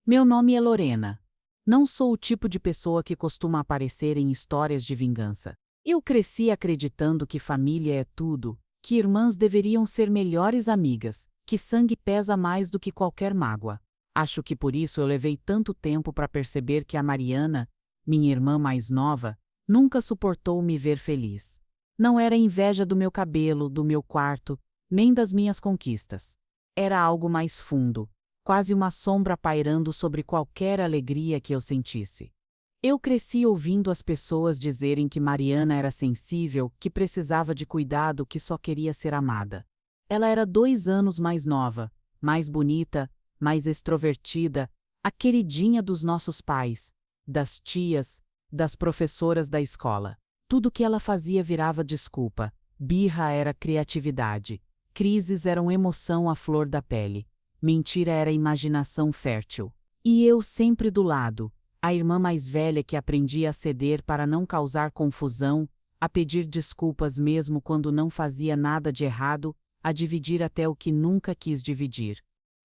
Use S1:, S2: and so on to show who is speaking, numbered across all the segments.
S1: Meu nome é Lorena. Não sou o tipo de pessoa que costuma aparecer em histórias de vingança. Eu cresci acreditando que família é tudo, que irmãs deveriam ser melhores amigas, que sangue pesa mais do que qualquer mágoa. Acho que por isso eu levei tanto tempo para perceber que a Mariana, minha irmã mais nova, nunca suportou me ver feliz. Não era inveja do meu cabelo, do meu quarto, nem das minhas conquistas. Era algo mais fundo, quase uma sombra pairando sobre qualquer alegria que eu sentisse. Eu cresci ouvindo as pessoas dizerem que Mariana era sensível, que precisava de cuidado, que só queria ser amada. Ela era 2 anos mais nova, mais bonita, mais extrovertida, a queridinha dos nossos pais, das tias, das professoras da escola. Tudo que ela fazia virava desculpa. Birra era criatividade. Crises eram emoção à flor da pele. Mentira era imaginação fértil. E eu sempre do lado, a irmã mais velha que aprendia a ceder para não causar confusão, a pedir desculpas mesmo quando não fazia nada de errado, a dividir até o que nunca quis dividir.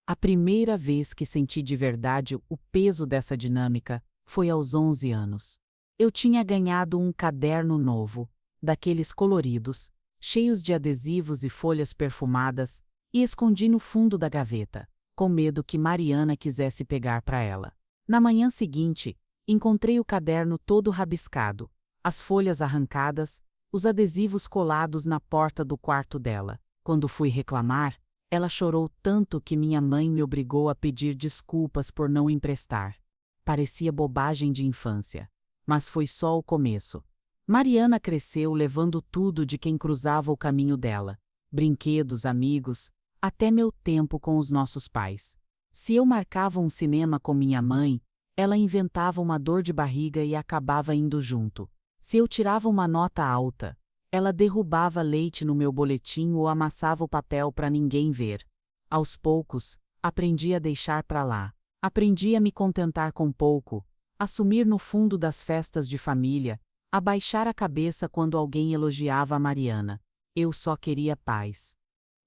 S1: A primeira vez que senti de verdade o peso dessa dinâmica foi aos 11 anos. Eu tinha ganhado um caderno novo, daqueles coloridos, cheios de adesivos e folhas perfumadas, e escondi no fundo da gaveta, com medo que Mariana quisesse pegar para ela. Na manhã seguinte, encontrei o caderno todo rabiscado, as folhas arrancadas, os adesivos colados na porta do quarto dela. Quando fui reclamar, ela chorou tanto que minha mãe me obrigou a pedir desculpas por não emprestar. Parecia bobagem de infância, mas foi só o começo. Mariana cresceu levando tudo de quem cruzava o caminho dela: brinquedos, amigos, até meu tempo com os nossos pais. Se eu marcava um cinema com minha mãe, ela inventava uma dor de barriga e acabava indo junto. Se eu tirava uma nota alta, ela derrubava leite no meu boletim ou amassava o papel para ninguém ver. Aos poucos, aprendi a deixar para lá. Aprendi a me contentar com pouco, a sumir no fundo das festas de família, a baixar a cabeça quando alguém elogiava a Mariana. Eu só queria paz.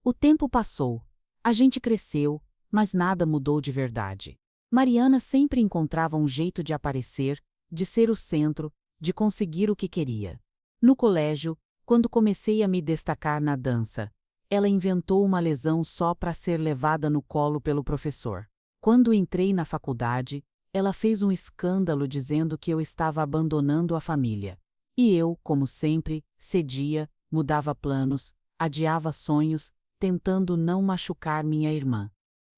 S1: O tempo passou. A gente cresceu, mas nada mudou de verdade. Mariana sempre encontrava um jeito de aparecer, de ser o centro, de conseguir o que queria. No colégio, quando comecei a me destacar na dança, ela inventou uma lesão só para ser levada no colo pelo professor. Quando entrei na faculdade, ela fez um escândalo dizendo que eu estava abandonando a família. E eu, como sempre, cedia, mudava planos, adiava sonhos, tentando não machucar minha irmã.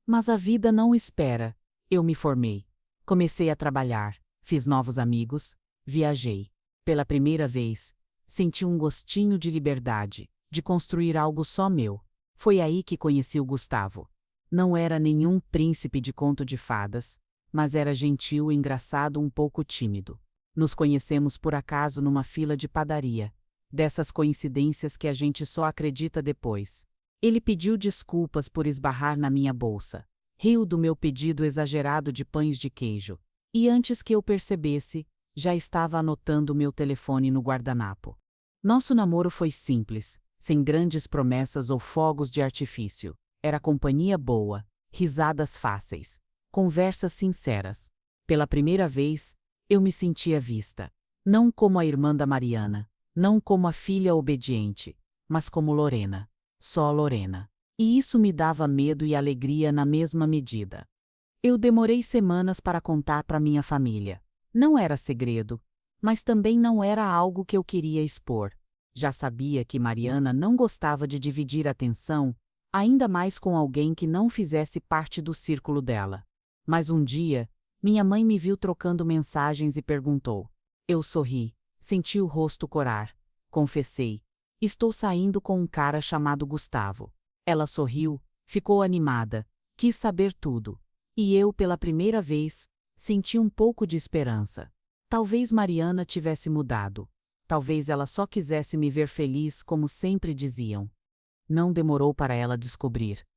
S1: Mas a vida não espera. Eu me formei. Comecei a trabalhar, fiz novos amigos, viajei. Pela primeira vez, senti um gostinho de liberdade, de construir algo só meu. Foi aí que conheci o Gustavo. Não era nenhum príncipe de conto de fadas, mas era gentil, engraçado, um pouco tímido. Nos conhecemos por acaso numa fila de padaria. Dessas coincidências que a gente só acredita depois. Ele pediu desculpas por esbarrar na minha bolsa. Riu do meu pedido exagerado de pães de queijo. E antes que eu percebesse, já estava anotando meu telefone no guardanapo. Nosso namoro foi simples, sem grandes promessas ou fogos de artifício. Era companhia boa, risadas fáceis, conversas sinceras. Pela primeira vez, eu me sentia vista. Não como a irmã da Mariana, não como a filha obediente, mas como Lorena. Só Lorena. E isso me dava medo e alegria na mesma medida. Eu demorei semanas para contar para minha família. Não era segredo, mas também não era algo que eu queria expor. Já sabia que Mariana não gostava de dividir atenção, ainda mais com alguém que não fizesse parte do círculo dela. Mas um dia, minha mãe me viu trocando mensagens e perguntou. Eu sorri, senti o rosto corar. Confessei. Estou saindo com um cara chamado Gustavo. Ela sorriu, ficou animada, quis saber tudo. E eu, pela primeira vez, senti um pouco de esperança. Talvez Mariana tivesse mudado. Talvez ela só quisesse me ver feliz, como sempre diziam. Não demorou para ela descobrir.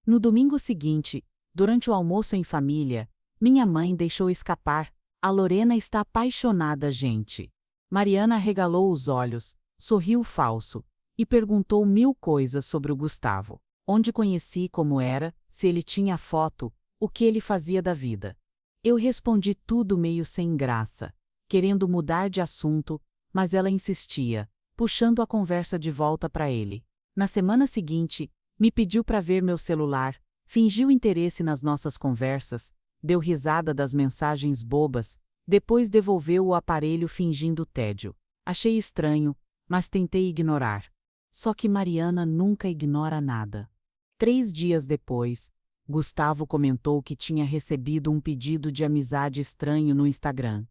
S1: No domingo seguinte, durante o almoço em família, minha mãe deixou escapar. A Lorena está apaixonada, gente. Mariana arregalou os olhos, sorriu falso, e perguntou 1000 coisas sobre o Gustavo. Onde conheci, como era, se ele tinha foto, o que ele fazia da vida. Eu respondi tudo meio sem graça, querendo mudar de assunto, mas ela insistia, puxando a conversa de volta para ele. Na semana seguinte, me pediu para ver meu celular, fingiu interesse nas nossas conversas, deu risada das mensagens bobas, depois devolveu o aparelho fingindo tédio. Achei estranho, mas tentei ignorar. Só que Mariana nunca ignora nada. 3 dias depois, Gustavo comentou que tinha recebido um pedido de amizade estranho no Instagram.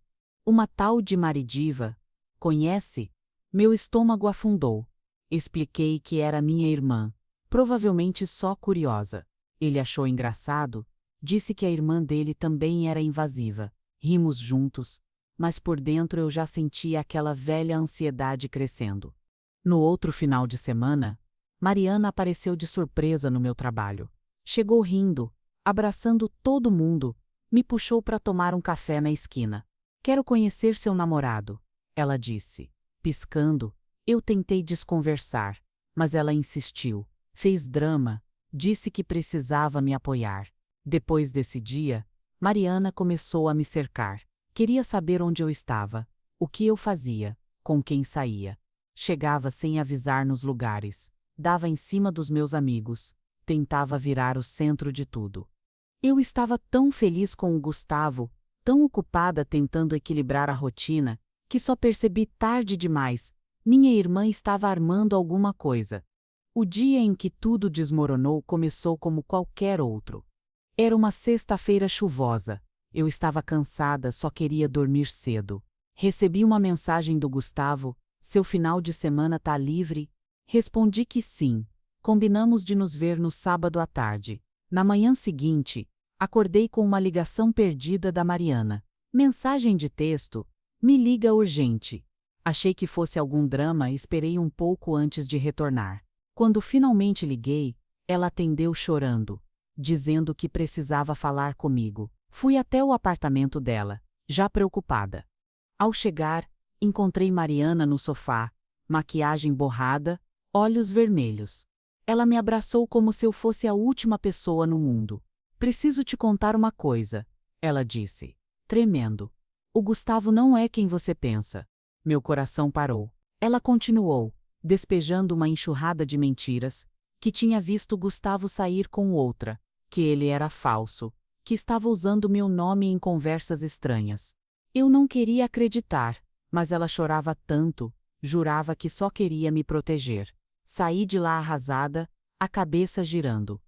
S1: Uma tal de Maridiva. Conhece? Meu estômago afundou. Expliquei que era minha irmã, provavelmente só curiosa. Ele achou engraçado, disse que a irmã dele também era invasiva. Rimos juntos, mas por dentro eu já sentia aquela velha ansiedade crescendo. No outro final de semana, Mariana apareceu de surpresa no meu trabalho. Chegou rindo, abraçando todo mundo, me puxou para tomar um café na esquina. Quero conhecer seu namorado, ela disse. Piscando, eu tentei desconversar, mas ela insistiu, fez drama, disse que precisava me apoiar. Depois desse dia, Mariana começou a me cercar. Queria saber onde eu estava, o que eu fazia, com quem saía. Chegava sem avisar nos lugares, dava em cima dos meus amigos, tentava virar o centro de tudo. Eu estava tão feliz com o Gustavo, tão ocupada tentando equilibrar a rotina, que só percebi tarde demais. Minha irmã estava armando alguma coisa. O dia em que tudo desmoronou começou como qualquer outro. Era uma sexta-feira chuvosa. Eu estava cansada, só queria dormir cedo. Recebi uma mensagem do Gustavo: seu final de semana tá livre? Respondi que sim. Combinamos de nos ver no sábado à tarde. Na manhã seguinte, acordei com uma ligação perdida da Mariana. Mensagem de texto: me liga urgente. Achei que fosse algum drama e esperei um pouco antes de retornar. Quando finalmente liguei, ela atendeu chorando, dizendo que precisava falar comigo. Fui até o apartamento dela, já preocupada. Ao chegar, encontrei Mariana no sofá, maquiagem borrada, olhos vermelhos. Ela me abraçou como se eu fosse a última pessoa no mundo. Preciso te contar uma coisa, ela disse, tremendo. O Gustavo não é quem você pensa. Meu coração parou. Ela continuou, despejando uma enxurrada de mentiras, que tinha visto Gustavo sair com outra, que ele era falso, que estava usando meu nome em conversas estranhas. Eu não queria acreditar, mas ela chorava tanto, jurava que só queria me proteger. Saí de lá arrasada, a cabeça girando.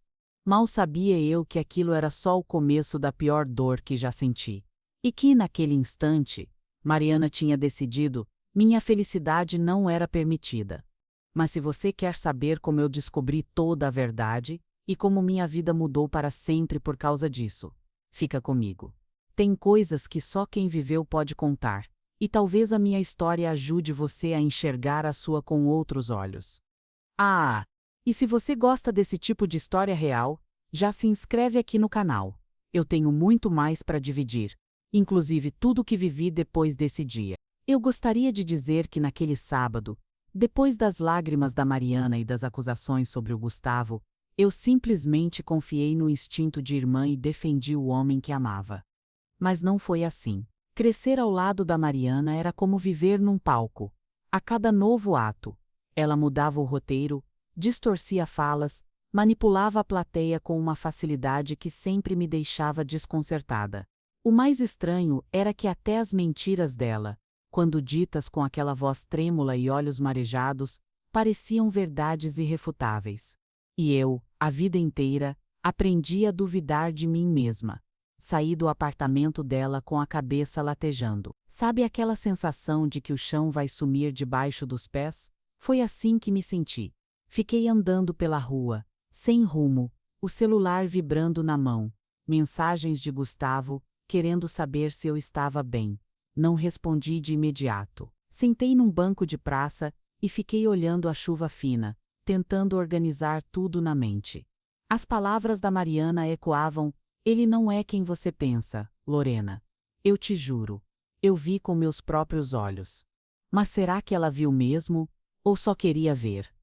S1: Mal sabia eu que aquilo era só o começo da pior dor que já senti. E que, naquele instante, Mariana tinha decidido, minha felicidade não era permitida. Mas se você quer saber como eu descobri toda a verdade, e como minha vida mudou para sempre por causa disso, fica comigo. Tem coisas que só quem viveu pode contar, e talvez a minha história ajude você a enxergar a sua com outros olhos. Ah, e se você gosta desse tipo de história real, já se inscreve aqui no canal. Eu tenho muito mais para dividir, inclusive tudo o que vivi depois desse dia. Eu gostaria de dizer que naquele sábado, depois das lágrimas da Mariana e das acusações sobre o Gustavo, eu simplesmente confiei no instinto de irmã e defendi o homem que amava. Mas não foi assim. Crescer ao lado da Mariana era como viver num palco. A cada novo ato, ela mudava o roteiro, distorcia falas, manipulava a plateia com uma facilidade que sempre me deixava desconcertada. O mais estranho era que até as mentiras dela, quando ditas com aquela voz trêmula e olhos marejados, pareciam verdades irrefutáveis. E eu, a vida inteira, aprendi a duvidar de mim mesma. Saí do apartamento dela com a cabeça latejando. Sabe aquela sensação de que o chão vai sumir debaixo dos pés? Foi assim que me senti. Fiquei andando pela rua, sem rumo, o celular vibrando na mão. Mensagens de Gustavo, querendo saber se eu estava bem. Não respondi de imediato. Sentei num banco de praça e fiquei olhando a chuva fina, tentando organizar tudo na mente. As palavras da Mariana ecoavam: ele não é quem você pensa, Lorena. Eu te juro. Eu vi com meus próprios olhos. Mas será que ela viu mesmo? Ou só queria ver?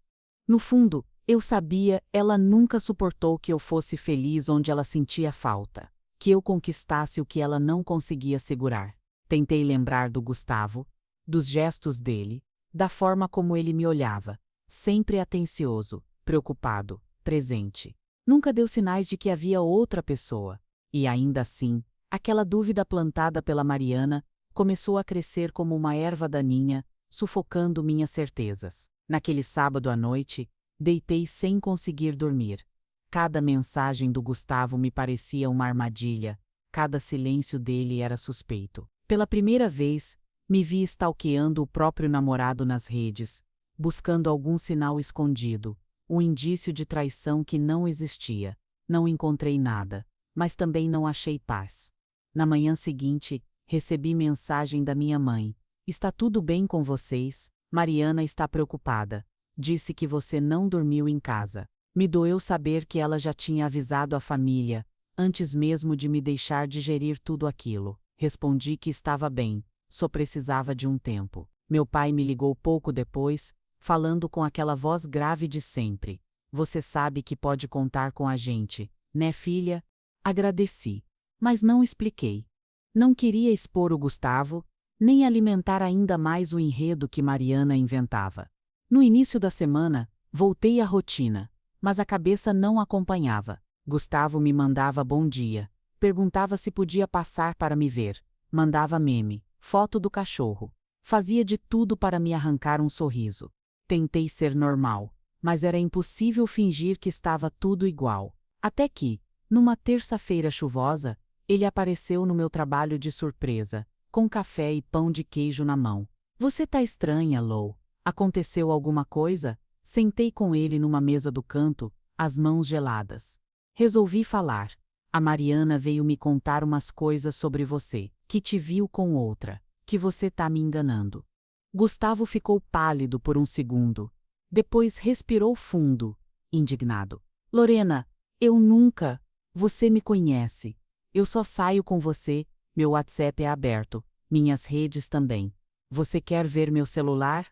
S1: No fundo, eu sabia, ela nunca suportou que eu fosse feliz onde ela sentia falta. que eu conquistasse o que ela não conseguia segurar. Tentei lembrar do Gustavo, dos gestos dele, da forma como ele me olhava, sempre atencioso, preocupado, presente. Nunca deu sinais de que havia outra pessoa. E ainda assim, aquela dúvida plantada pela Mariana começou a crescer como uma erva daninha, sufocando minhas certezas. Naquele sábado à noite, deitei sem conseguir dormir. Cada mensagem do Gustavo me parecia uma armadilha, cada silêncio dele era suspeito. Pela primeira vez, me vi stalkeando o próprio namorado nas redes, buscando algum sinal escondido, um indício de traição que não existia. Não encontrei nada, mas também não achei paz. Na manhã seguinte, recebi mensagem da minha mãe. Está tudo bem com vocês? Mariana está preocupada. Disse que você não dormiu em casa. Me doeu saber que ela já tinha avisado a família, antes mesmo de me deixar digerir tudo aquilo. Respondi que estava bem, só precisava de um tempo. Meu pai me ligou pouco depois, falando com aquela voz grave de sempre. Você sabe que pode contar com a gente, né, filha? Agradeci, mas não expliquei. Não queria expor o Gustavo, nem alimentar ainda mais o enredo que Mariana inventava. No início da semana, voltei à rotina, mas a cabeça não acompanhava. Gustavo me mandava bom dia, perguntava se podia passar para me ver, mandava meme, foto do cachorro. Fazia de tudo para me arrancar um sorriso. Tentei ser normal, mas era impossível fingir que estava tudo igual. Até que, numa terça-feira chuvosa, ele apareceu no meu trabalho de surpresa, com café e pão de queijo na mão. Você tá estranha, Lou. Aconteceu alguma coisa? Sentei com ele numa mesa do canto, as mãos geladas. Resolvi falar. A Mariana veio me contar umas coisas sobre você, que te viu com outra, que você tá me enganando. Gustavo ficou pálido por um segundo. Depois respirou fundo, indignado. Lorena, eu nunca. Você me conhece. Eu só saio com você, meu WhatsApp é aberto, minhas redes também. Você quer ver meu celular?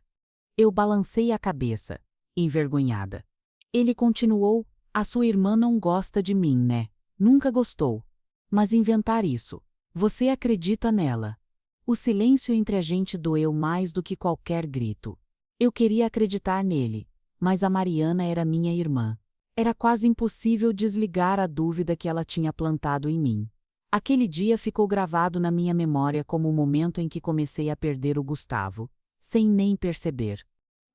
S1: Eu balancei a cabeça, envergonhada. Ele continuou, a sua irmã não gosta de mim, né? Nunca gostou. Mas inventar isso. Você acredita nela. O silêncio entre a gente doeu mais do que qualquer grito. Eu queria acreditar nele, mas a Mariana era minha irmã. Era quase impossível desligar a dúvida que ela tinha plantado em mim. Aquele dia ficou gravado na minha memória como o momento em que comecei a perder o Gustavo, sem nem perceber.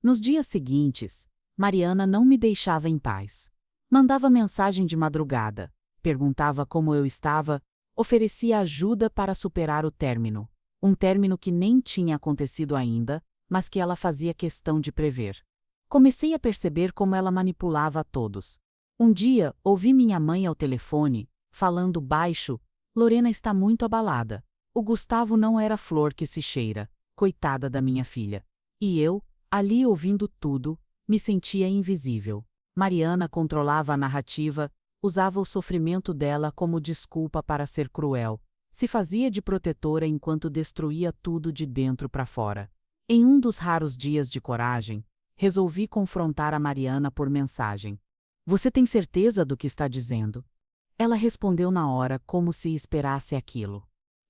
S1: Nos dias seguintes, Mariana não me deixava em paz. Mandava mensagem de madrugada, perguntava como eu estava, oferecia ajuda para superar o término. Um término que nem tinha acontecido ainda, mas que ela fazia questão de prever. Comecei a perceber como ela manipulava a todos. Um dia, ouvi minha mãe ao telefone, falando baixo: Lorena está muito abalada. O Gustavo não era flor que se cheira, coitada da minha filha. E eu, ali ouvindo tudo, me sentia invisível. Mariana controlava a narrativa, usava o sofrimento dela como desculpa para ser cruel. Se fazia de protetora enquanto destruía tudo de dentro para fora. Em um dos raros dias de coragem, resolvi confrontar a Mariana por mensagem. Você tem certeza do que está dizendo? Ela respondeu na hora como se esperasse aquilo.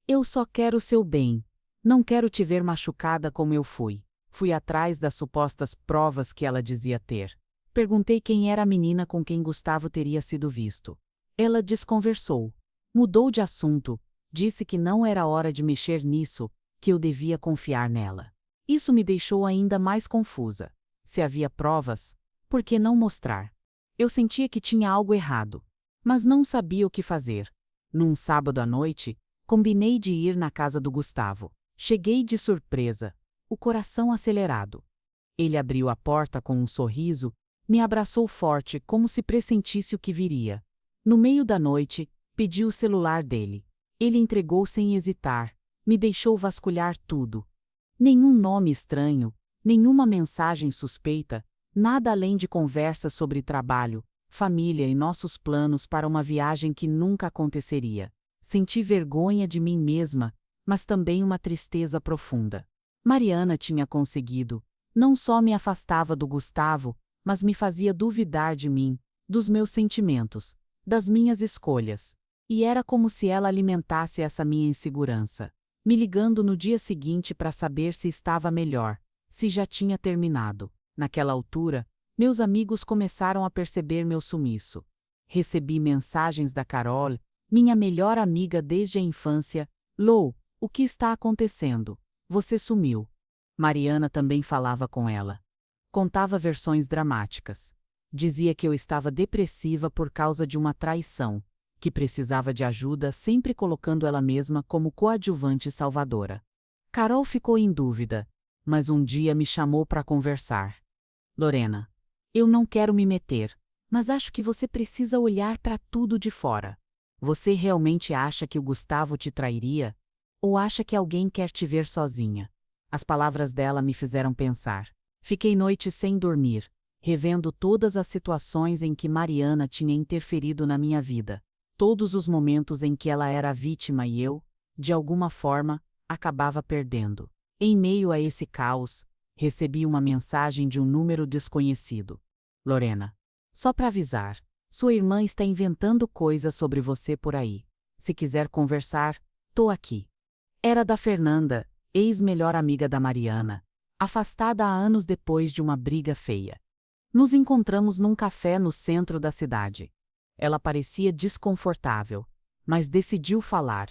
S1: Eu só quero o seu bem. Não quero te ver machucada como eu fui. Fui atrás das supostas provas que ela dizia ter. Perguntei quem era a menina com quem Gustavo teria sido visto. Ela desconversou. Mudou de assunto. Disse que não era hora de mexer nisso, que eu devia confiar nela. Isso me deixou ainda mais confusa. Se havia provas, por que não mostrar? Eu sentia que tinha algo errado, mas não sabia o que fazer. Num sábado à noite, combinei de ir na casa do Gustavo. Cheguei de surpresa, o coração acelerado. Ele abriu a porta com um sorriso, me abraçou forte como se pressentisse o que viria. No meio da noite, pedi o celular dele. Ele entregou sem hesitar, me deixou vasculhar tudo. Nenhum nome estranho, nenhuma mensagem suspeita, nada além de conversas sobre trabalho, família e nossos planos para uma viagem que nunca aconteceria. Senti vergonha de mim mesma, mas também uma tristeza profunda. Mariana tinha conseguido. Não só me afastava do Gustavo, mas me fazia duvidar de mim, dos meus sentimentos, das minhas escolhas. E era como se ela alimentasse essa minha insegurança, me ligando no dia seguinte para saber se estava melhor, se já tinha terminado. Naquela altura, meus amigos começaram a perceber meu sumiço. Recebi mensagens da Carol, minha melhor amiga desde a infância. Lou, o que está acontecendo? Você sumiu. Mariana também falava com ela. Contava versões dramáticas. Dizia que eu estava depressiva por causa de uma traição, que precisava de ajuda, sempre colocando ela mesma como coadjuvante salvadora. Carol ficou em dúvida, mas um dia me chamou para conversar. Lorena, eu não quero me meter, mas acho que você precisa olhar para tudo de fora. Você realmente acha que o Gustavo te trairia? Ou acha que alguém quer te ver sozinha? As palavras dela me fizeram pensar. Fiquei noites sem dormir, revendo todas as situações em que Mariana tinha interferido na minha vida. Todos os momentos em que ela era a vítima e eu, de alguma forma, acabava perdendo. Em meio a esse caos, recebi uma mensagem de um número desconhecido. Lorena, só para avisar, sua irmã está inventando coisas sobre você por aí. Se quiser conversar, tô aqui. Era da Fernanda, ex-melhor amiga da Mariana, afastada há anos depois de uma briga feia. Nos encontramos num café no centro da cidade. Ela parecia desconfortável, mas decidiu falar.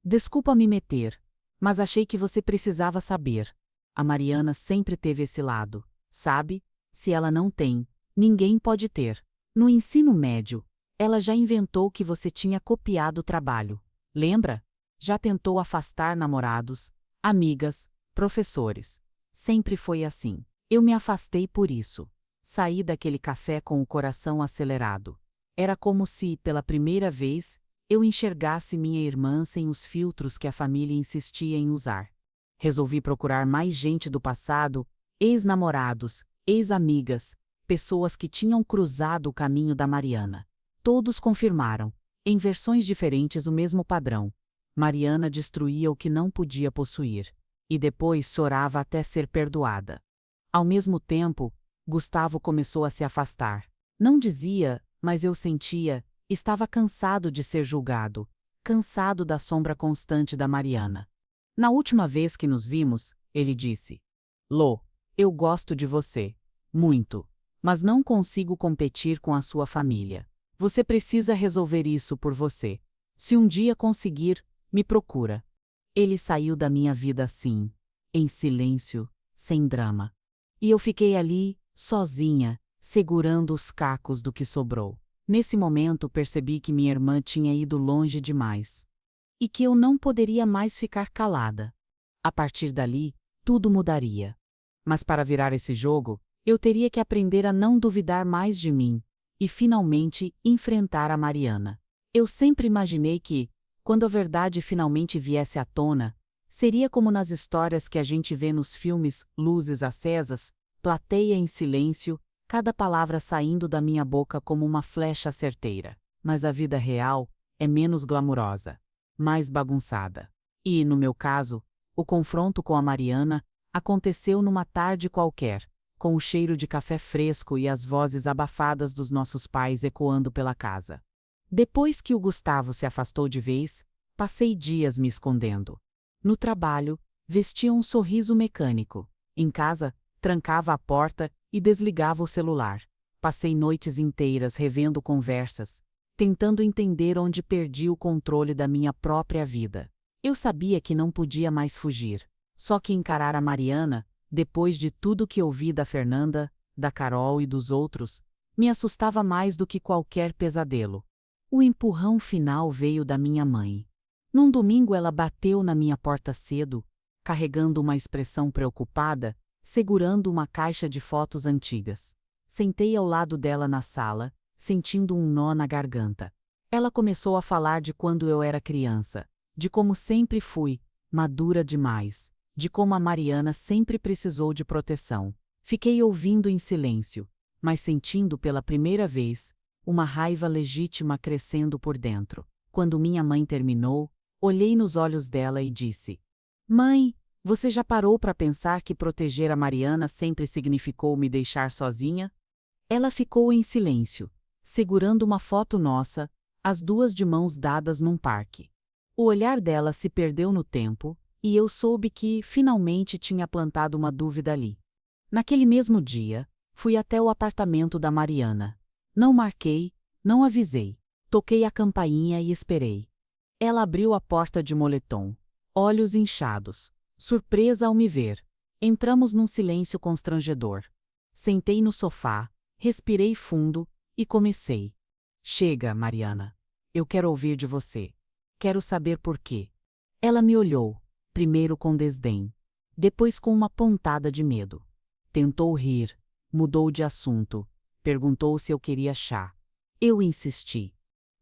S1: Desculpa me meter, mas achei que você precisava saber. A Mariana sempre teve esse lado, sabe? Se ela não tem, ninguém pode ter. No ensino médio, ela já inventou que você tinha copiado o trabalho. Lembra? Já tentou afastar namorados, amigas, professores. Sempre foi assim. Eu me afastei por isso. Saí daquele café com o coração acelerado. Era como se, pela primeira vez, eu enxergasse minha irmã sem os filtros que a família insistia em usar. Resolvi procurar mais gente do passado, ex-namorados, ex-amigas, pessoas que tinham cruzado o caminho da Mariana. Todos confirmaram, em versões diferentes, o mesmo padrão. Mariana destruía o que não podia possuir, e depois chorava até ser perdoada. Ao mesmo tempo, Gustavo começou a se afastar. Não dizia, mas eu sentia, estava cansado de ser julgado, cansado da sombra constante da Mariana. Na última vez que nos vimos, ele disse: Lô, eu gosto de você, muito, mas não consigo competir com a sua família. Você precisa resolver isso por você. Se um dia conseguir, me procura. Ele saiu da minha vida assim, em silêncio, sem drama. E eu fiquei ali, sozinha, segurando os cacos do que sobrou. Nesse momento percebi que minha irmã tinha ido longe demais. E que eu não poderia mais ficar calada. A partir dali, tudo mudaria. Mas para virar esse jogo, eu teria que aprender a não duvidar mais de mim, e finalmente enfrentar a Mariana. Eu sempre imaginei que, quando a verdade finalmente viesse à tona, seria como nas histórias que a gente vê nos filmes, luzes acesas, plateia em silêncio, cada palavra saindo da minha boca como uma flecha certeira. Mas a vida real é menos glamurosa, mais bagunçada. E, no meu caso, o confronto com a Mariana aconteceu numa tarde qualquer, com o cheiro de café fresco e as vozes abafadas dos nossos pais ecoando pela casa. Depois que o Gustavo se afastou de vez, passei dias me escondendo. No trabalho, vestia um sorriso mecânico. Em casa, trancava a porta e desligava o celular. Passei noites inteiras revendo conversas, tentando entender onde perdi o controle da minha própria vida. Eu sabia que não podia mais fugir. Só que encarar a Mariana, depois de tudo que ouvi da Fernanda, da Carol e dos outros, me assustava mais do que qualquer pesadelo. O empurrão final veio da minha mãe. Num domingo ela bateu na minha porta cedo, carregando uma expressão preocupada, segurando uma caixa de fotos antigas. Sentei ao lado dela na sala, sentindo um nó na garganta. Ela começou a falar de quando eu era criança, de como sempre fui, madura demais, de como a Mariana sempre precisou de proteção. Fiquei ouvindo em silêncio, mas sentindo pela primeira vez uma raiva legítima crescendo por dentro. Quando minha mãe terminou, olhei nos olhos dela e disse: Mãe, você já parou para pensar que proteger a Mariana sempre significou me deixar sozinha? Ela ficou em silêncio, segurando uma foto nossa, as duas de mãos dadas num parque. O olhar dela se perdeu no tempo, e eu soube que, finalmente, tinha plantado uma dúvida ali. Naquele mesmo dia, fui até o apartamento da Mariana. Não marquei, não avisei. Toquei a campainha e esperei. Ela abriu a porta de moletom, olhos inchados, surpresa ao me ver. Entramos num silêncio constrangedor. Sentei no sofá, respirei fundo e comecei. Chega, Mariana. Eu quero ouvir de você. Quero saber por quê. Ela me olhou, primeiro com desdém, depois com uma pontada de medo. Tentou rir, mudou de assunto, perguntou se eu queria chá. Eu insisti.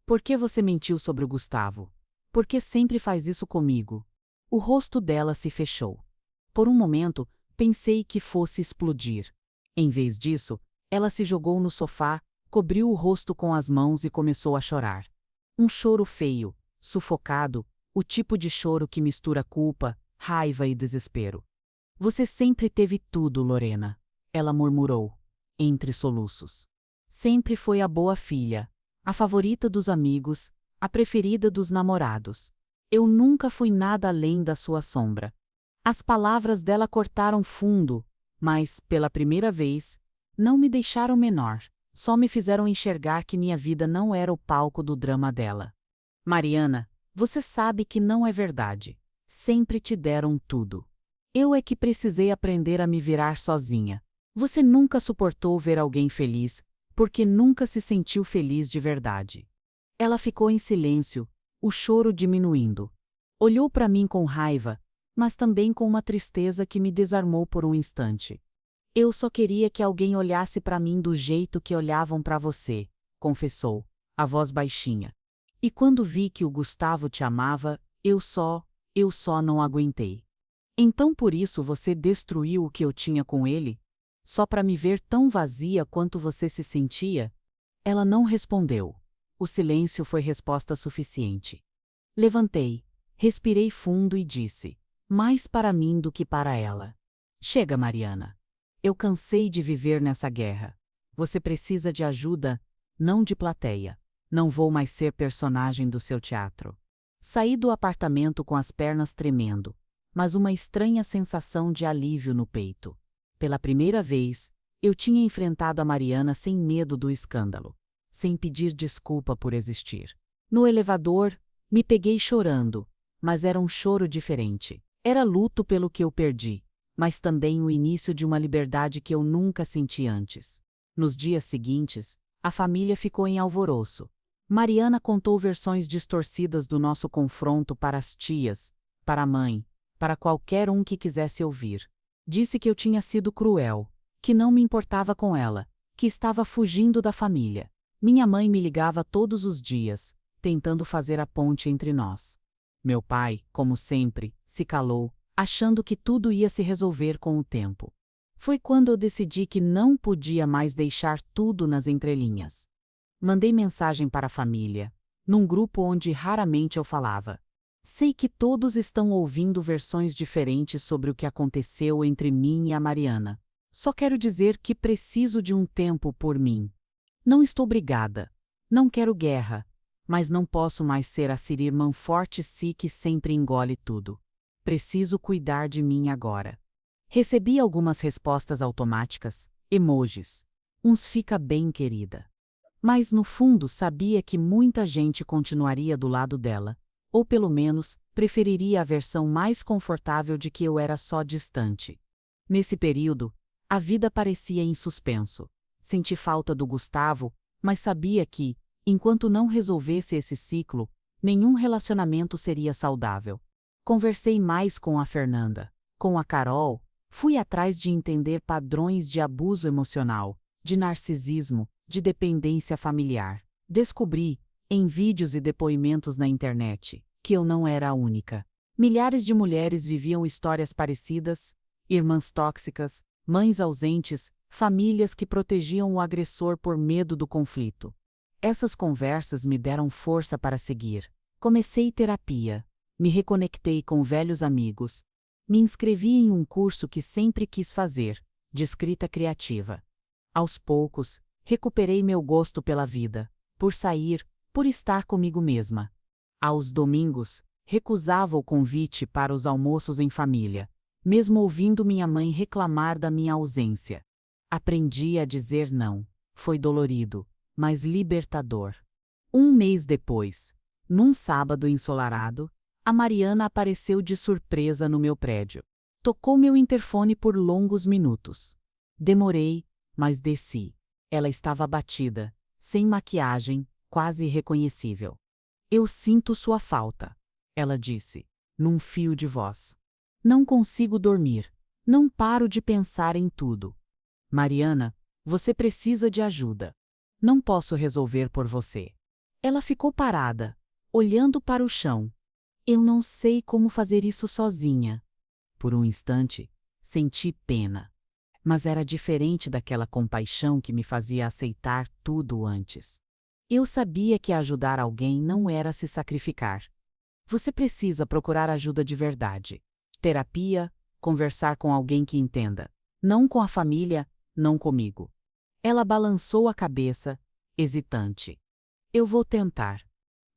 S1: Por que você mentiu sobre o Gustavo? Por que sempre faz isso comigo? O rosto dela se fechou. Por um momento, pensei que fosse explodir. Em vez disso, ela se jogou no sofá, cobriu o rosto com as mãos e começou a chorar. Um choro feio, sufocado, o tipo de choro que mistura culpa, raiva e desespero. Você sempre teve tudo, Lorena, ela murmurou, entre soluços. Sempre foi a boa filha, a favorita dos amigos, a preferida dos namorados. Eu nunca fui nada além da sua sombra. As palavras dela cortaram fundo, mas, pela primeira vez, não me deixaram menor, só me fizeram enxergar que minha vida não era o palco do drama dela. Mariana, você sabe que não é verdade. Sempre te deram tudo. Eu é que precisei aprender a me virar sozinha. Você nunca suportou ver alguém feliz, porque nunca se sentiu feliz de verdade. Ela ficou em silêncio, o choro diminuindo. Olhou para mim com raiva, mas também com uma tristeza que me desarmou por um instante. Eu só queria que alguém olhasse para mim do jeito que olhavam para você, confessou, a voz baixinha. E quando vi que o Gustavo te amava, eu só não aguentei. Então por isso você destruiu o que eu tinha com ele? Só para me ver tão vazia quanto você se sentia? Ela não respondeu. O silêncio foi resposta suficiente. Levantei, respirei fundo e disse, mais para mim do que para ela. Chega, Mariana. Eu cansei de viver nessa guerra. Você precisa de ajuda, não de plateia. Não vou mais ser personagem do seu teatro. Saí do apartamento com as pernas tremendo, mas uma estranha sensação de alívio no peito. Pela primeira vez, eu tinha enfrentado a Mariana sem medo do escândalo, sem pedir desculpa por existir. No elevador, me peguei chorando, mas era um choro diferente. Era luto pelo que eu perdi, mas também o início de uma liberdade que eu nunca senti antes. Nos dias seguintes, a família ficou em alvoroço. Mariana contou versões distorcidas do nosso confronto para as tias, para a mãe, para qualquer um que quisesse ouvir. Disse que eu tinha sido cruel, que não me importava com ela, que estava fugindo da família. Minha mãe me ligava todos os dias, tentando fazer a ponte entre nós. Meu pai, como sempre, se calou, achando que tudo ia se resolver com o tempo. Foi quando eu decidi que não podia mais deixar tudo nas entrelinhas. Mandei mensagem para a família, num grupo onde raramente eu falava. Sei que todos estão ouvindo versões diferentes sobre o que aconteceu entre mim e a Mariana. Só quero dizer que preciso de um tempo por mim. Não estou brigada, não quero guerra, mas não posso mais ser a Cirirmã forte que sempre engole tudo. Preciso cuidar de mim agora. Recebi algumas respostas automáticas, emojis. Uns fica bem, querida. Mas no fundo sabia que muita gente continuaria do lado dela, ou pelo menos preferiria a versão mais confortável de que eu era só distante. Nesse período, a vida parecia em suspenso. Senti falta do Gustavo, mas sabia que, enquanto não resolvesse esse ciclo, nenhum relacionamento seria saudável. Conversei mais com a Fernanda, com a Carol, fui atrás de entender padrões de abuso emocional, de narcisismo, de dependência familiar. Descobri, em vídeos e depoimentos na internet, que eu não era a única. Milhares de mulheres viviam histórias parecidas, irmãs tóxicas, mães ausentes, famílias que protegiam o agressor por medo do conflito. Essas conversas me deram força para seguir. Comecei terapia, me reconectei com velhos amigos, me inscrevi em um curso que sempre quis fazer, de escrita criativa. Aos poucos, recuperei meu gosto pela vida, por sair, por estar comigo mesma. Aos domingos, recusava o convite para os almoços em família, mesmo ouvindo minha mãe reclamar da minha ausência. Aprendi a dizer não. Foi dolorido, mas libertador. Um mês depois, num sábado ensolarado, a Mariana apareceu de surpresa no meu prédio. Tocou meu interfone por longos minutos. Demorei, mas desci. Ela estava abatida, sem maquiagem, quase irreconhecível. Eu sinto sua falta, ela disse, num fio de voz. Não consigo dormir. Não paro de pensar em tudo. Mariana, você precisa de ajuda. Não posso resolver por você. Ela ficou parada, olhando para o chão. Eu não sei como fazer isso sozinha. Por um instante, senti pena. Mas era diferente daquela compaixão que me fazia aceitar tudo antes. Eu sabia que ajudar alguém não era se sacrificar. Você precisa procurar ajuda de verdade. Terapia, conversar com alguém que entenda. Não com a família, não comigo. Ela balançou a cabeça, hesitante. Eu vou tentar.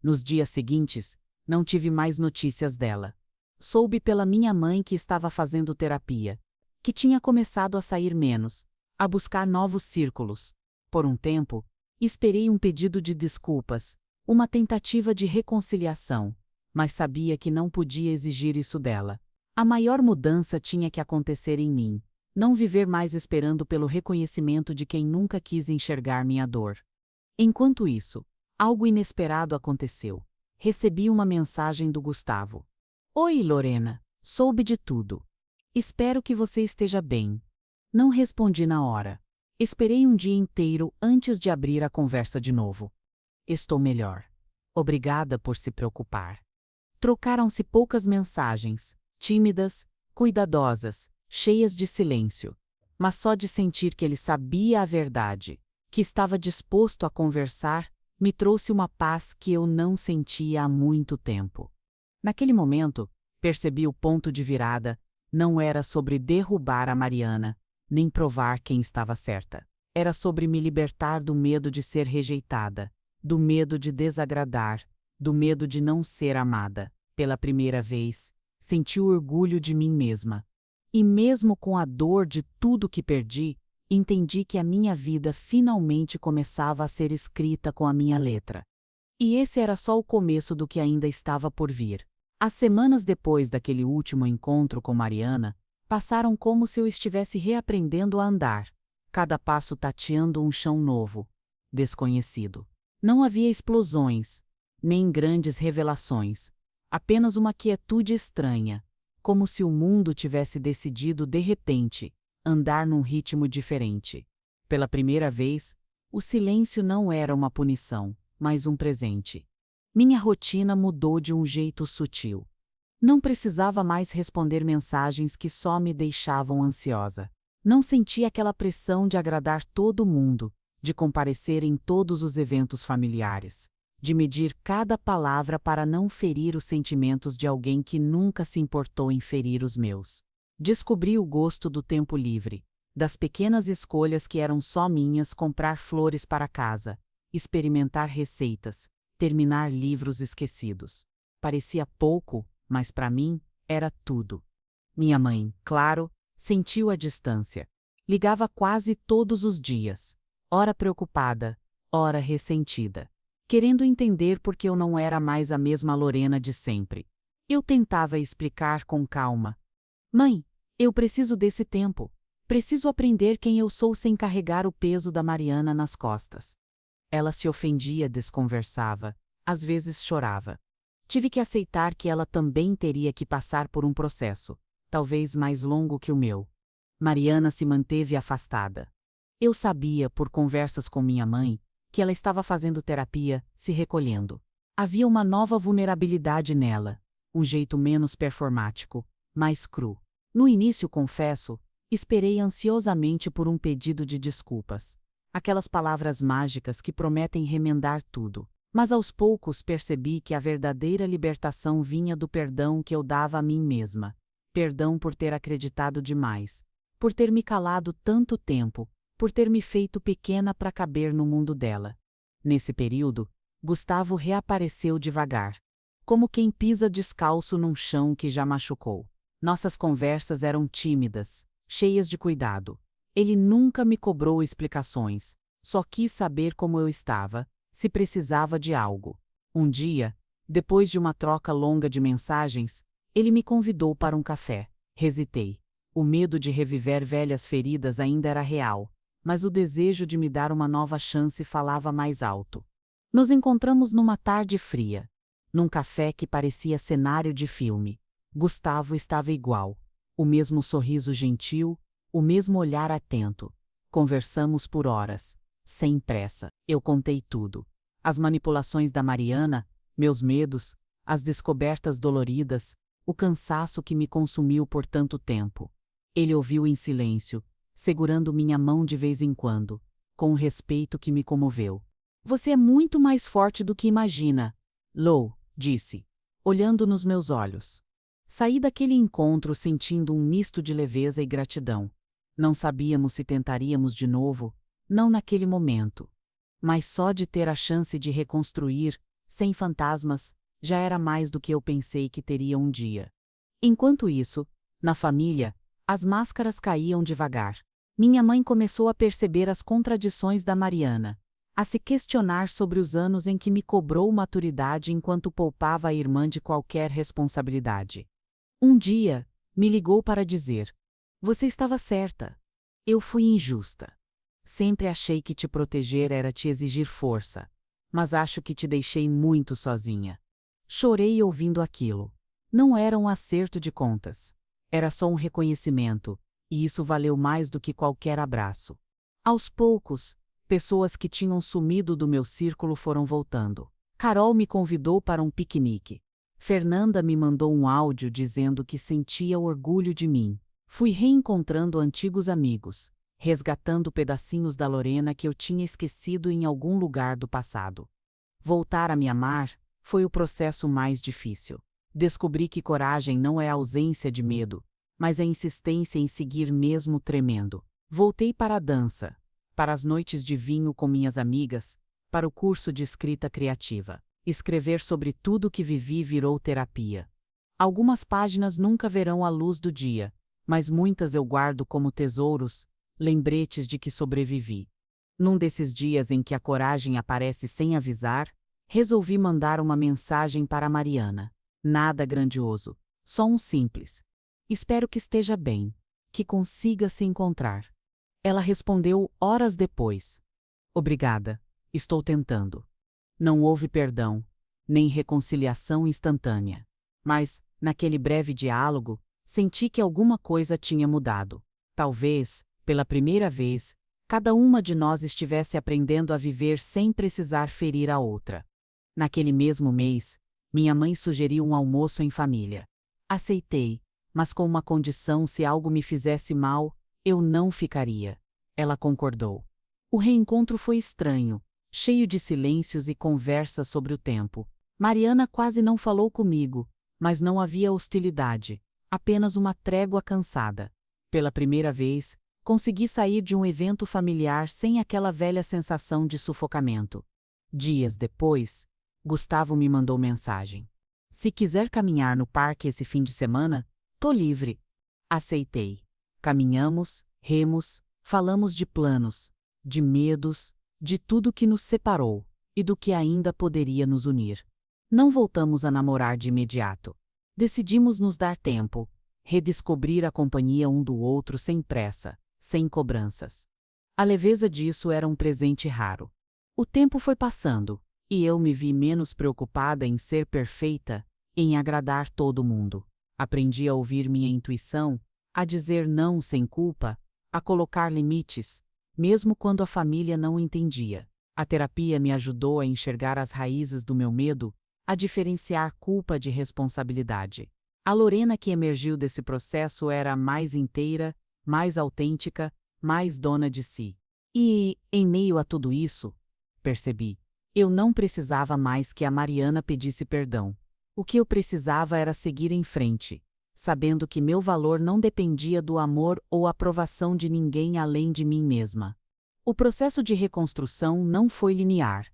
S1: Nos dias seguintes, não tive mais notícias dela. Soube pela minha mãe que estava fazendo terapia, que tinha começado a sair menos, a buscar novos círculos. Por um tempo, esperei um pedido de desculpas, uma tentativa de reconciliação, mas sabia que não podia exigir isso dela. A maior mudança tinha que acontecer em mim, não viver mais esperando pelo reconhecimento de quem nunca quis enxergar minha dor. Enquanto isso, algo inesperado aconteceu. Recebi uma mensagem do Gustavo. Oi, Lorena, soube de tudo. Espero que você esteja bem. Não respondi na hora. Esperei um dia inteiro antes de abrir a conversa de novo. Estou melhor. Obrigada por se preocupar. Trocaram-se poucas mensagens, tímidas, cuidadosas, cheias de silêncio. Mas só de sentir que ele sabia a verdade, que estava disposto a conversar, me trouxe uma paz que eu não sentia há muito tempo. Naquele momento, percebi o ponto de virada. Não era sobre derrubar a Mariana, nem provar quem estava certa. Era sobre me libertar do medo de ser rejeitada, do medo de desagradar, do medo de não ser amada. Pela primeira vez, senti o orgulho de mim mesma. E mesmo com a dor de tudo que perdi, entendi que a minha vida finalmente começava a ser escrita com a minha letra. E esse era só o começo do que ainda estava por vir. As semanas depois daquele último encontro com Mariana, passaram como se eu estivesse reaprendendo a andar, cada passo tateando um chão novo, desconhecido. Não havia explosões, nem grandes revelações, apenas uma quietude estranha, como se o mundo tivesse decidido de repente andar num ritmo diferente. Pela primeira vez, o silêncio não era uma punição, mas um presente. Minha rotina mudou de um jeito sutil. Não precisava mais responder mensagens que só me deixavam ansiosa. Não sentia aquela pressão de agradar todo mundo, de comparecer em todos os eventos familiares, de medir cada palavra para não ferir os sentimentos de alguém que nunca se importou em ferir os meus. Descobri o gosto do tempo livre, das pequenas escolhas que eram só minhas: comprar flores para casa, experimentar receitas, terminar livros esquecidos. Parecia pouco, mas para mim, era tudo. Minha mãe, claro, sentiu a distância. Ligava quase todos os dias, ora preocupada, ora ressentida, querendo entender por que eu não era mais a mesma Lorena de sempre. Eu tentava explicar com calma. Mãe, eu preciso desse tempo. Preciso aprender quem eu sou sem carregar o peso da Mariana nas costas. Ela se ofendia, desconversava, às vezes chorava. Tive que aceitar que ela também teria que passar por um processo, talvez mais longo que o meu. Mariana se manteve afastada. Eu sabia, por conversas com minha mãe, que ela estava fazendo terapia, se recolhendo. Havia uma nova vulnerabilidade nela, um jeito menos performático, mais cru. No início, confesso, esperei ansiosamente por um pedido de desculpas. Aquelas palavras mágicas que prometem remendar tudo. Mas aos poucos percebi que a verdadeira libertação vinha do perdão que eu dava a mim mesma. Perdão por ter acreditado demais, por ter me calado tanto tempo, por ter me feito pequena para caber no mundo dela. Nesse período, Gustavo reapareceu devagar, como quem pisa descalço num chão que já machucou. Nossas conversas eram tímidas, cheias de cuidado. Ele nunca me cobrou explicações, só quis saber como eu estava, se precisava de algo. Um dia, depois de uma troca longa de mensagens, ele me convidou para um café. Hesitei. O medo de reviver velhas feridas ainda era real, mas o desejo de me dar uma nova chance falava mais alto. Nos encontramos numa tarde fria, num café que parecia cenário de filme. Gustavo estava igual, o mesmo sorriso gentil, o mesmo olhar atento. Conversamos por horas, sem pressa. Eu contei tudo. As manipulações da Mariana, meus medos, as descobertas doloridas, o cansaço que me consumiu por tanto tempo. Ele ouviu em silêncio, segurando minha mão de vez em quando, com um respeito que me comoveu. Você é muito mais forte do que imagina, Lou, disse, olhando nos meus olhos. Saí daquele encontro sentindo um misto de leveza e gratidão. Não sabíamos se tentaríamos de novo, não naquele momento. Mas só de ter a chance de reconstruir, sem fantasmas, já era mais do que eu pensei que teria um dia. Enquanto isso, na família, as máscaras caíam devagar. Minha mãe começou a perceber as contradições da Mariana, a se questionar sobre os anos em que me cobrou maturidade enquanto poupava a irmã de qualquer responsabilidade. Um dia, me ligou para dizer: "Você estava certa. Eu fui injusta. Sempre achei que te proteger era te exigir força, mas acho que te deixei muito sozinha." Chorei ouvindo aquilo. Não era um acerto de contas. Era só um reconhecimento, e isso valeu mais do que qualquer abraço. Aos poucos, pessoas que tinham sumido do meu círculo foram voltando. Carol me convidou para um piquenique. Fernanda me mandou um áudio dizendo que sentia orgulho de mim. Fui reencontrando antigos amigos, resgatando pedacinhos da Lorena que eu tinha esquecido em algum lugar do passado. Voltar a me amar foi o processo mais difícil. Descobri que coragem não é ausência de medo, mas a insistência em seguir mesmo tremendo. Voltei para a dança, para as noites de vinho com minhas amigas, para o curso de escrita criativa. Escrever sobre tudo que vivi virou terapia. Algumas páginas nunca verão a luz do dia, mas muitas eu guardo como tesouros, lembretes de que sobrevivi. Num desses dias em que a coragem aparece sem avisar, resolvi mandar uma mensagem para a Mariana. Nada grandioso, só um simples: "Espero que esteja bem, que consiga se encontrar." Ela respondeu horas depois: "Obrigada, estou tentando." Não houve perdão, nem reconciliação instantânea. Mas, naquele breve diálogo, senti que alguma coisa tinha mudado. Talvez, pela primeira vez, cada uma de nós estivesse aprendendo a viver sem precisar ferir a outra. Naquele mesmo mês, minha mãe sugeriu um almoço em família. Aceitei, mas com uma condição: se algo me fizesse mal, eu não ficaria. Ela concordou. O reencontro foi estranho, cheio de silêncios e conversas sobre o tempo. Mariana quase não falou comigo, mas não havia hostilidade, apenas uma trégua cansada. Pela primeira vez, consegui sair de um evento familiar sem aquela velha sensação de sufocamento. Dias depois, Gustavo me mandou mensagem: "Se quiser caminhar no parque esse fim de semana, tô livre." Aceitei. Caminhamos, remos, falamos de planos, de medos, de tudo que nos separou e do que ainda poderia nos unir. Não voltamos a namorar de imediato. Decidimos nos dar tempo, redescobrir a companhia um do outro sem pressa, sem cobranças. A leveza disso era um presente raro. O tempo foi passando, e eu me vi menos preocupada em ser perfeita, em agradar todo mundo. Aprendi a ouvir minha intuição, a dizer não sem culpa, a colocar limites, mesmo quando a família não entendia. A terapia me ajudou a enxergar as raízes do meu medo, a diferenciar culpa de responsabilidade. A Lorena que emergiu desse processo era mais inteira, mais autêntica, mais dona de si. E, em meio a tudo isso, percebi, eu não precisava mais que a Mariana pedisse perdão. O que eu precisava era seguir em frente, sabendo que meu valor não dependia do amor ou aprovação de ninguém além de mim mesma. O processo de reconstrução não foi linear.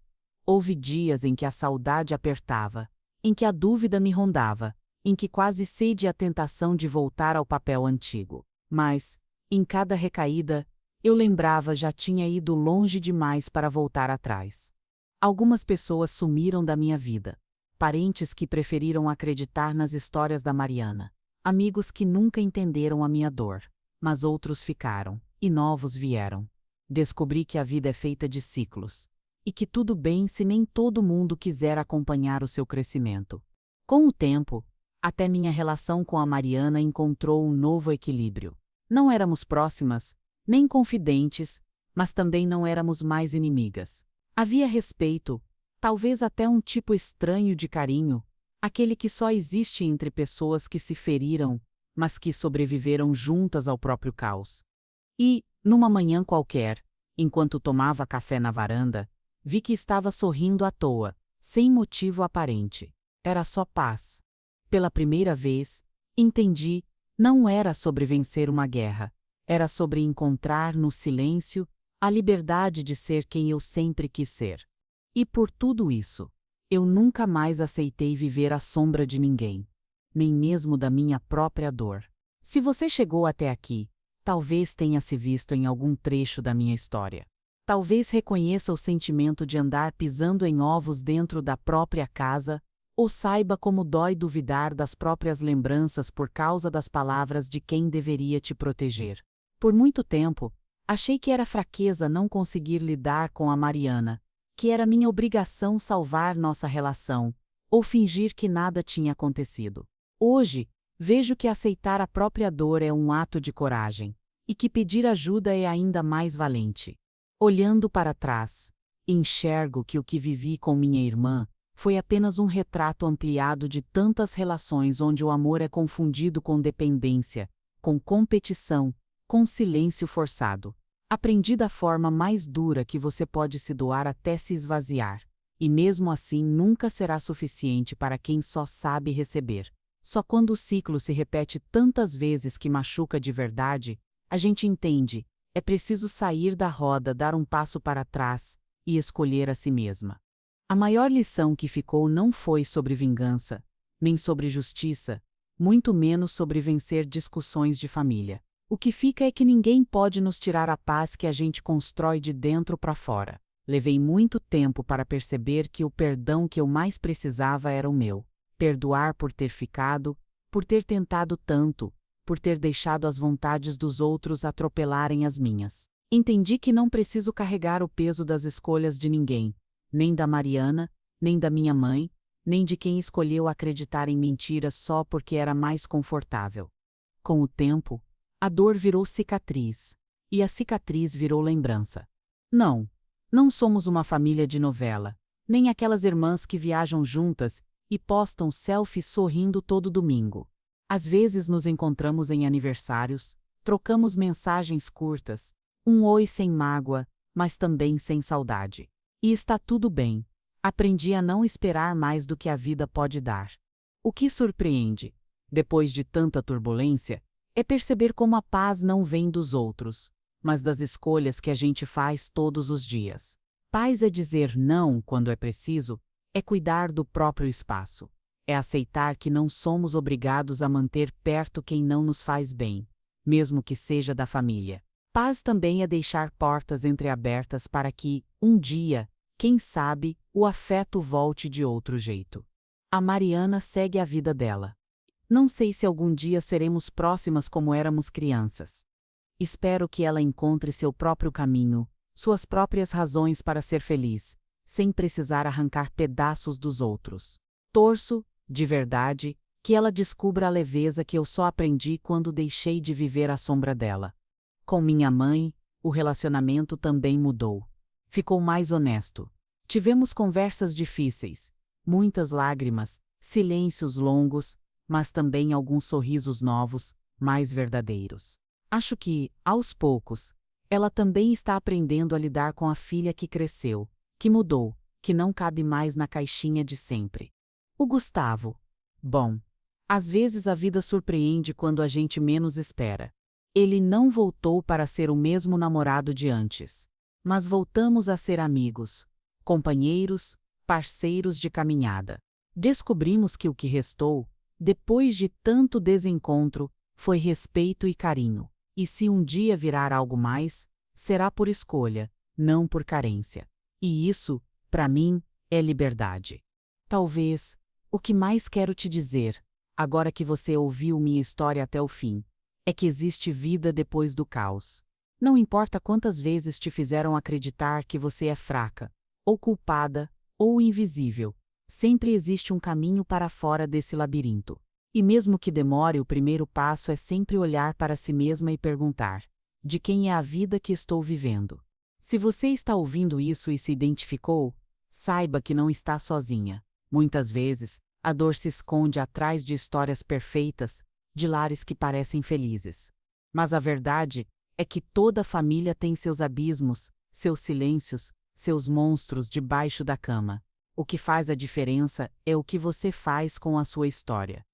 S1: Houve dias em que a saudade apertava, em que a dúvida me rondava, em que quase cedi à tentação de voltar ao papel antigo. Mas, em cada recaída, eu lembrava já tinha ido longe demais para voltar atrás. Algumas pessoas sumiram da minha vida. Parentes que preferiram acreditar nas histórias da Mariana. Amigos que nunca entenderam a minha dor. Mas outros ficaram, e novos vieram. Descobri que a vida é feita de ciclos. E que tudo bem se nem todo mundo quiser acompanhar o seu crescimento. Com o tempo, até minha relação com a Mariana encontrou um novo equilíbrio. Não éramos próximas, nem confidentes, mas também não éramos mais inimigas. Havia respeito, talvez até um tipo estranho de carinho, aquele que só existe entre pessoas que se feriram, mas que sobreviveram juntas ao próprio caos. E, numa manhã qualquer, enquanto tomava café na varanda, vi que estava sorrindo à toa, sem motivo aparente. Era só paz. Pela primeira vez, entendi, não era sobre vencer uma guerra, era sobre encontrar no silêncio a liberdade de ser quem eu sempre quis ser. E por tudo isso, eu nunca mais aceitei viver à sombra de ninguém, nem mesmo da minha própria dor. Se você chegou até aqui, talvez tenha se visto em algum trecho da minha história. Talvez reconheça o sentimento de andar pisando em ovos dentro da própria casa, ou saiba como dói duvidar das próprias lembranças por causa das palavras de quem deveria te proteger. Por muito tempo, achei que era fraqueza não conseguir lidar com a Mariana, que era minha obrigação salvar nossa relação, ou fingir que nada tinha acontecido. Hoje, vejo que aceitar a própria dor é um ato de coragem, e que pedir ajuda é ainda mais valente. Olhando para trás, enxergo que o que vivi com minha irmã foi apenas um retrato ampliado de tantas relações onde o amor é confundido com dependência, com competição, com silêncio forçado. Aprendi da forma mais dura que você pode se doar até se esvaziar, e mesmo assim nunca será suficiente para quem só sabe receber. Só quando o ciclo se repete tantas vezes que machuca de verdade, a gente entende, é preciso sair da roda, dar um passo para trás e escolher a si mesma. A maior lição que ficou não foi sobre vingança, nem sobre justiça, muito menos sobre vencer discussões de família. O que fica é que ninguém pode nos tirar a paz que a gente constrói de dentro para fora. Levei muito tempo para perceber que o perdão que eu mais precisava era o meu. Perdoar por ter ficado, por ter tentado tanto, por ter deixado as vontades dos outros atropelarem as minhas. Entendi que não preciso carregar o peso das escolhas de ninguém, nem da Mariana, nem da minha mãe, nem de quem escolheu acreditar em mentiras só porque era mais confortável. Com o tempo, a dor virou cicatriz, e a cicatriz virou lembrança. Não somos uma família de novela, nem aquelas irmãs que viajam juntas e postam selfies sorrindo todo domingo. Às vezes nos encontramos em aniversários, trocamos mensagens curtas, um oi sem mágoa, mas também sem saudade. E está tudo bem. Aprendi a não esperar mais do que a vida pode dar. O que surpreende, depois de tanta turbulência, é perceber como a paz não vem dos outros, mas das escolhas que a gente faz todos os dias. Paz é dizer não quando é preciso, é cuidar do próprio espaço. É aceitar que não somos obrigados a manter perto quem não nos faz bem, mesmo que seja da família. Paz também é deixar portas entreabertas para que, um dia, quem sabe, o afeto volte de outro jeito. A Mariana segue a vida dela. Não sei se algum dia seremos próximas como éramos crianças. Espero que ela encontre seu próprio caminho, suas próprias razões para ser feliz, sem precisar arrancar pedaços dos outros. Torço, de verdade, que ela descubra a leveza que eu só aprendi quando deixei de viver à sombra dela. Com minha mãe, o relacionamento também mudou. Ficou mais honesto. Tivemos conversas difíceis, muitas lágrimas, silêncios longos, mas também alguns sorrisos novos, mais verdadeiros. Acho que, aos poucos, ela também está aprendendo a lidar com a filha que cresceu, que mudou, que não cabe mais na caixinha de sempre. O Gustavo. Bom, às vezes a vida surpreende quando a gente menos espera. Ele não voltou para ser o mesmo namorado de antes, mas voltamos a ser amigos, companheiros, parceiros de caminhada. Descobrimos que o que restou, depois de tanto desencontro, foi respeito e carinho. E se um dia virar algo mais, será por escolha, não por carência. E isso, para mim, é liberdade. Talvez, o que mais quero te dizer, agora que você ouviu minha história até o fim, é que existe vida depois do caos. Não importa quantas vezes te fizeram acreditar que você é fraca, ou culpada, ou invisível, sempre existe um caminho para fora desse labirinto. E mesmo que demore, o primeiro passo é sempre olhar para si mesma e perguntar: de quem é a vida que estou vivendo? Se você está ouvindo isso e se identificou, saiba que não está sozinha. Muitas vezes, a dor se esconde atrás de histórias perfeitas, de lares que parecem felizes. Mas a verdade é que toda família tem seus abismos, seus silêncios, seus monstros debaixo da cama. O que faz a diferença é o que você faz com a sua história.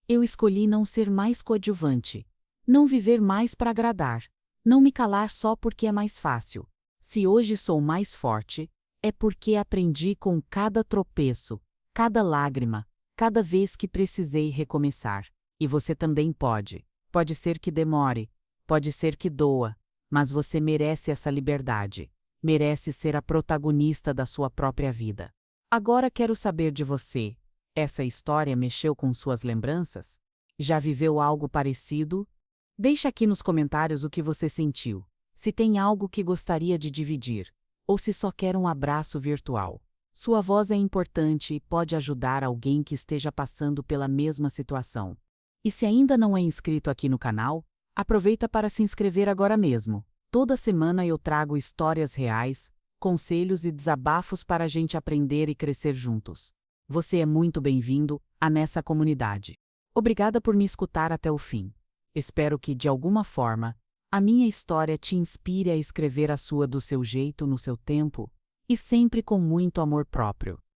S1: Eu escolhi não ser mais coadjuvante, não viver mais para agradar, não me calar só porque é mais fácil. Se hoje sou mais forte, é porque aprendi com cada tropeço, cada lágrima, cada vez que precisei recomeçar. E você também pode. Pode ser que demore, pode ser que doa, mas você merece essa liberdade. Merece ser a protagonista da sua própria vida. Agora quero saber de você. Essa história mexeu com suas lembranças? Já viveu algo parecido? Deixa aqui nos comentários o que você sentiu. Se tem algo que gostaria de dividir, ou se só quer um abraço virtual. Sua voz é importante e pode ajudar alguém que esteja passando pela mesma situação. E se ainda não é inscrito aqui no canal, aproveita para se inscrever agora mesmo. Toda semana eu trago histórias reais, conselhos e desabafos para a gente aprender e crescer juntos. Você é muito bem-vindo nessa comunidade. Obrigada por me escutar até o fim. Espero que, de alguma forma, a minha história te inspire a escrever a sua do seu jeito, no seu tempo, e sempre com muito amor próprio.